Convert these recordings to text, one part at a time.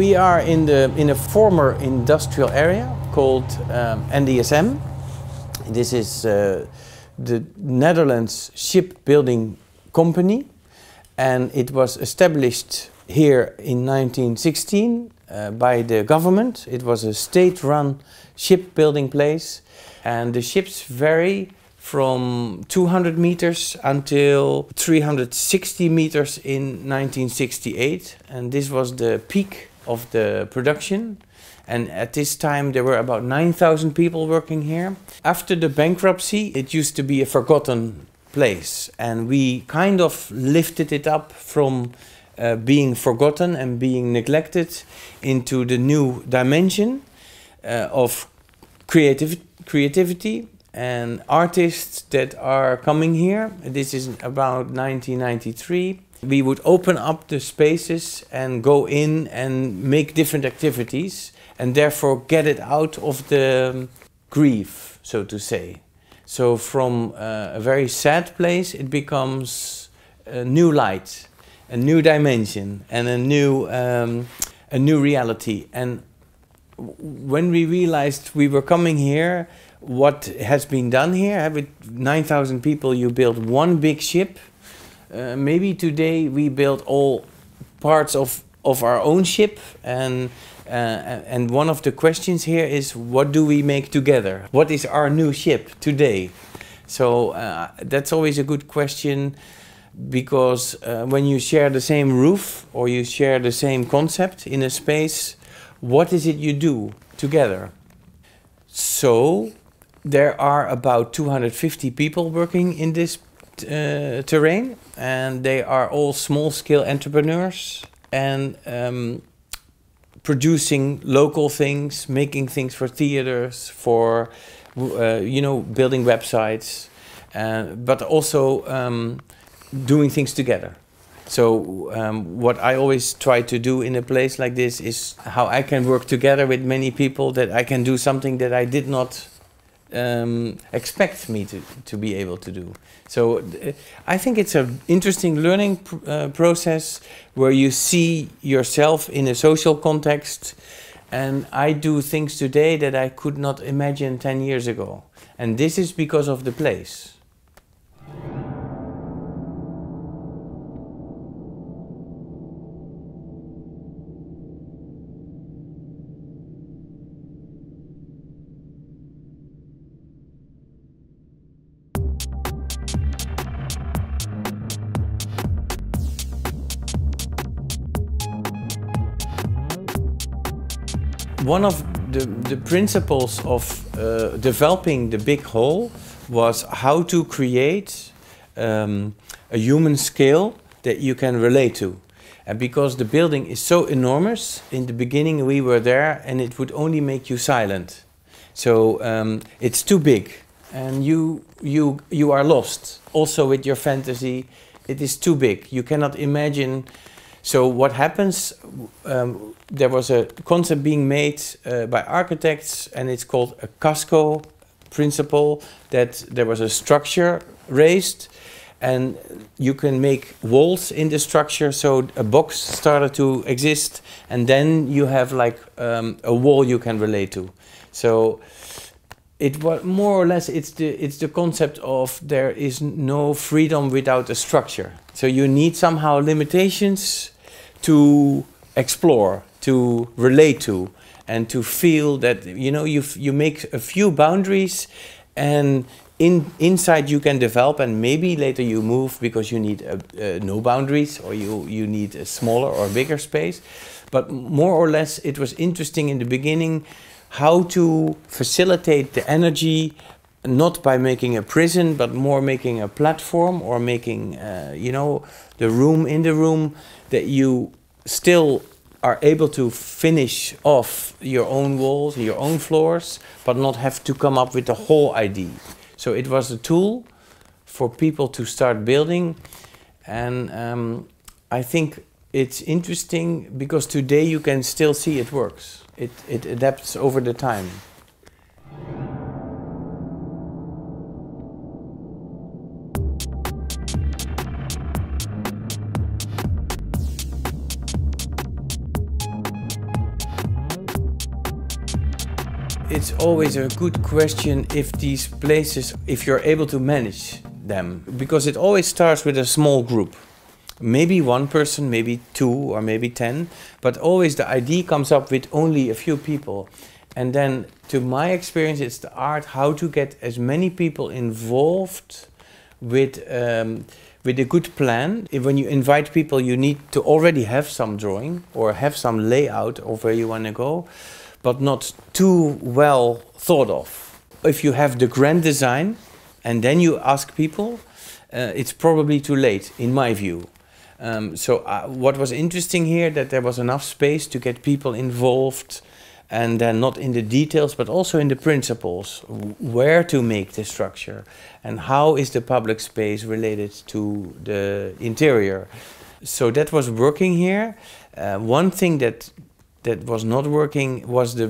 We are in a former industrial area called NDSM. This is the Netherlands shipbuilding company, and it was established here in 1916 by the government. It was a state-run shipbuilding place, and the ships vary from 200 meters until 360 meters in 1968, and this was the peak of the production. And at this time there were about 9,000 people working here. After the bankruptcy, it used to be a forgotten place, and we kind of lifted it up from being forgotten and being neglected into the new dimension of creativity and artists that are coming here. This is about 1993. We would open up the spaces and go in and make different activities, and therefore get it out of the grief, so to say. So from a very sad place, it becomes a new light, a new dimension, and a new reality. And when we realized we were coming here, what has been done here, with 9,000 people, you build one big ship. Maybe today we build all parts of our own ship, and one of the questions here is, what do we make together? What is our new ship today? So that's always a good question, because when you share the same roof or you share the same concept in a space, what is it you do together? So there are about 250 people working in this terrain, and they are all small-scale entrepreneurs and producing local things, making things for theaters, for building websites, but also doing things together. So what I always try to do in a place like this is how I can work together with many people, that I can do something that I did not expect me to be able to do. So I think it's an interesting learning process where you see yourself in a social context, and I do things today that I could not imagine 10 years ago. And this is because of the place. One of the principles of developing the big whole was how to create a human scale that you can relate to. And because the building is so enormous, in the beginning we were there and it would only make you silent. So it's too big, and you are lost. Also with your fantasy, it is too big. You cannot imagine. So what happens, there was a concept being made by architects, and it's called a casco principle, that there was a structure raised and you can make walls in the structure, so a box started to exist, and then you have like a wall you can relate to. So it was more or less, it's the concept of there is no freedom without a structure. So you need somehow limitations to explore, to relate to, and to feel that, you know, you make a few boundaries, and inside you can develop, and maybe later you move because you need no boundaries, or you need a smaller or bigger space. But more or less it was interesting in the beginning how to facilitate the energy, not by making a prison, but more making a platform, or making the room in the room, that you still are able to finish off your own walls, your own floors, but not have to come up with the whole idea. So it was a tool for people to start building, and I think it's interesting because today you can still see it works. It adapts over the time. It's always a good question if these places, if you're able to manage them, because it always starts with a small group. Maybe one person, maybe two, or maybe 10, but always the idea comes up with only a few people. And then, to my experience, it's the art how to get as many people involved with a good plan. When you invite people, you need to already have some drawing or have some layout of where you want to go, but not too well thought of. If you have the grand design and then you ask people, it's probably too late, in my view. What was interesting here, that there was enough space to get people involved, and then not in the details, but also in the principles, where to make the structure, and how is the public space related to the interior. So that was working here. One thing that was not working was the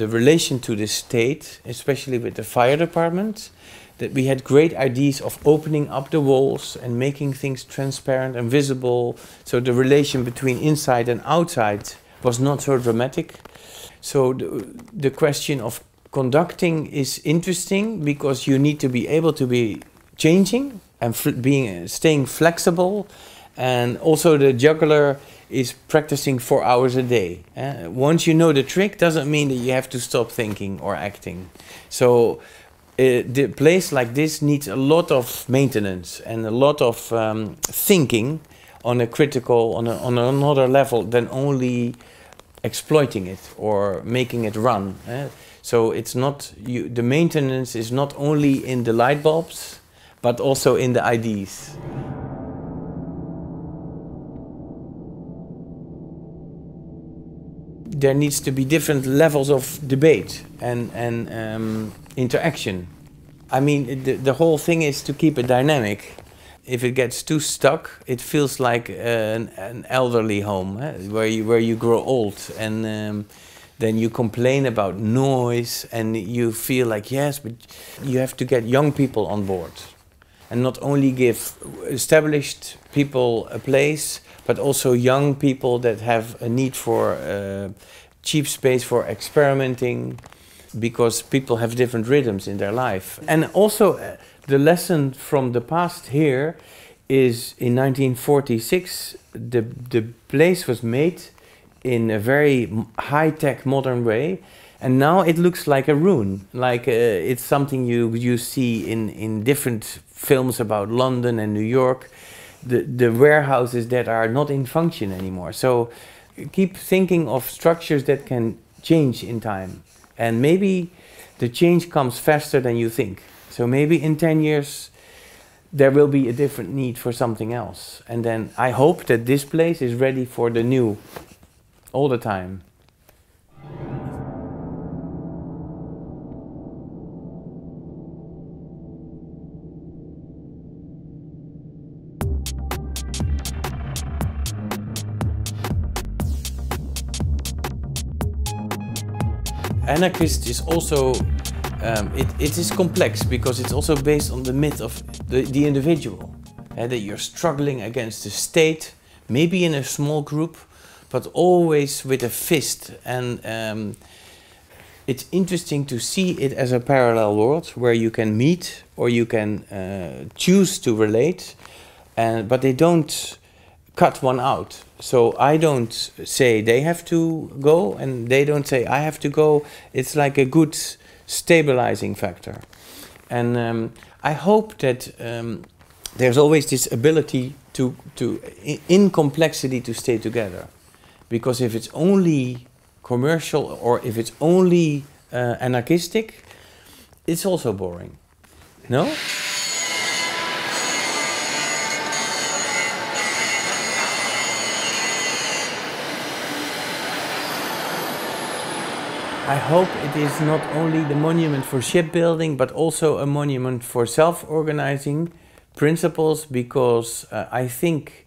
relation to the state, especially with the fire department. That we had great ideas of opening up the walls and making things transparent and visible. So the relation between inside and outside was not so dramatic. So the question of conducting is interesting, because you need to be able to be changing and staying flexible. And also the juggler is practicing 4 hours a day. Once you know the trick, doesn't mean that you have to stop thinking or acting. So the place like this needs a lot of maintenance and a lot of thinking on a critical, on another level than only exploiting it or making it run. So it's not, the maintenance is not only in the light bulbs, but also in the IDs. There needs to be different levels of debate and interaction. I mean, the whole thing is to keep it dynamic. If it gets too stuck, it feels like an elderly home, where you grow old, and then you complain about noise, and you feel like, yes, but you have to get young people on board, and not only give established people a place, but also young people that have a need for cheap space for experimenting, because people have different rhythms in their life. And also the lesson from the past here is in 1946, the place was made in a very high-tech modern way, and now it looks like a ruin, like it's something you see in different films about London and New York. The warehouses that are not in function anymore. So keep thinking of structures that can change in time. And maybe the change comes faster than you think. So maybe in 10 years there will be a different need for something else. And then I hope that this place is ready for the new all the time. Anarchist is also, it is complex, because it's also based on the myth of the individual. That you're struggling against the state, maybe in a small group, but always with a fist. And it's interesting to see it as a parallel world where you can meet or you can choose to relate, but they don't cut one out. So I don't say they have to go and they don't say I have to go. It's like a good stabilizing factor. And I hope that there's always this ability in complexity to stay together. Because if it's only commercial or if it's only anarchistic, it's also boring. No? I hope it is not only the monument for shipbuilding, but also a monument for self-organizing principles, because I think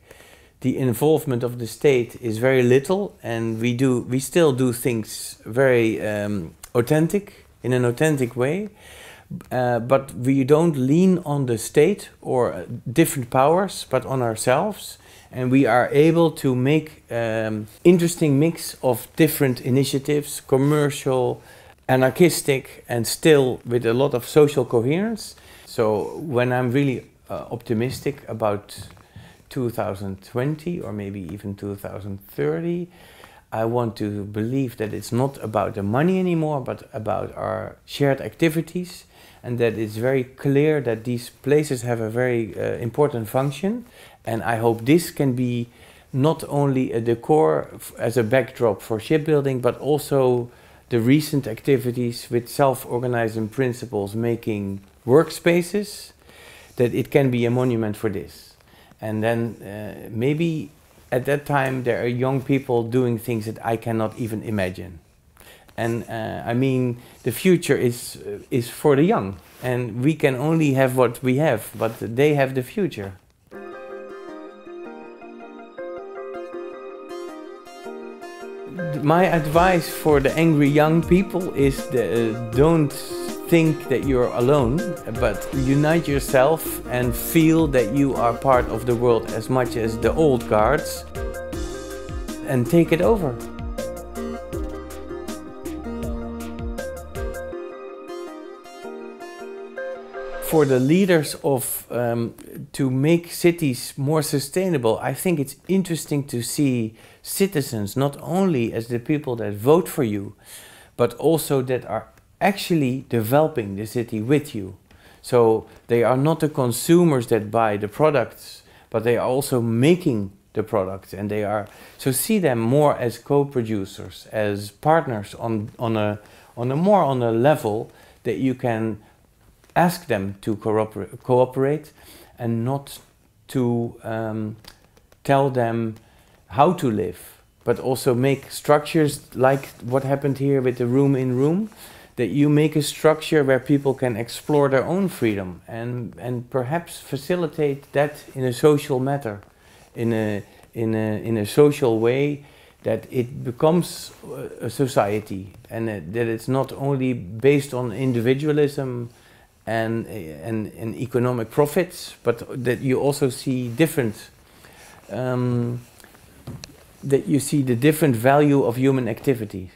the involvement of the state is very little, and we still do things very authentic, in an authentic way, but we don't lean on the state or different powers, but on ourselves. And we are able to make interesting mix of different initiatives, commercial, anarchistic and still with a lot of social coherence. So when I'm really optimistic about 2020 or maybe even 2030, I want to believe that it's not about the money anymore, but about our shared activities, and that it's very clear that these places have a very important function. And I hope this can be not only a decor as a backdrop for shipbuilding, but also the recent activities with self-organizing principles making workspaces, that it can be a monument for this. And then maybe at that time there are young people doing things that I cannot even imagine. And I mean, the future is for the young, and we can only have what we have, but they have the future. My advice for the angry young people is don't think that you're alone, but unite yourself and feel that you are part of the world as much as the old guards, and take it over. For the leaders of to make cities more sustainable, I think it's interesting to see citizens not only as the people that vote for you, but also that are actually developing the city with you. So they are not the consumers that buy the products, but they are also making the products, and they are, so see them more as co-producers, as partners on a level that you can ask them to cooperate and not to tell them how to live, but also make structures like what happened here with the room in room, that you make a structure where people can explore their own freedom and perhaps facilitate that in a social matter, in a social way, that it becomes a society, and that it's not only based on individualism and economic profits, but that you also see different, that you see the different value of human activity.